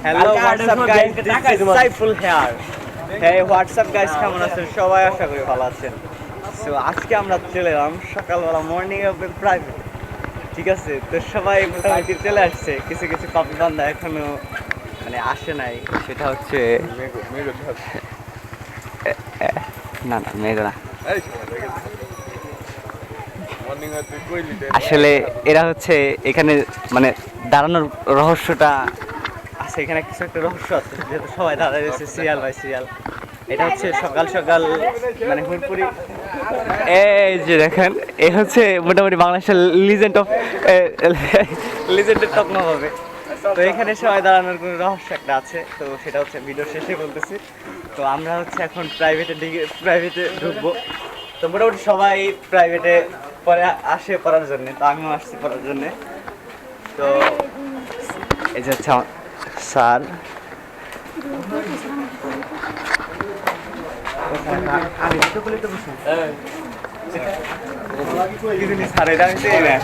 Hello what's up guys, this is Saiful here. হ্যাঁ what's up guys, কেমন আছেন সবাই? আশা করি ভালো আছেন। সো আজকে আমরা চলে এলাম সকালবেলা মর্নিং প্রাইভেট, ঠিক আছে? তো সবাই মোটামুটি চলে আসছে, কিছু কিছু কপি বান্ধা এখনো মানে আসে নাই। সেটা হচ্ছে না না মেঘ না, আসলে এরা হচ্ছে এখানে মানে দাঁড়ানোর রহস্যটা আছে, এখানে কিছু একটা রহস্য আছে, যেহেতু সবাই দাঁড়ায় রয়েছে সিরিয়াল বাই সিরিয়াল। এটা হচ্ছে সকাল সকাল মানে হুড়পুরি। এই যে দেখেন, এ হচ্ছে মোটামুটি বাংলাদেশের লিজেন্ডের তকমা হবে। তো এখানে সবাই দাঁড়ানোর কোনো রহস্য একটা আছে, তো সেটা হচ্ছে ভিডিও শেষে বলতেছি। তো আমরা হচ্ছে এখন প্রাইভেটে ঢুকবো। তো মোটামুটি সবাই প্রাইভেটে পরে আসে পড়ার জন্য, তো আমিও আসছি পড়ার জন্যে। তো এই যে হচ্ছে আমার স্যার, আমি তো বলি তো বুঝুন স্যার, এটা আমি চিনি না।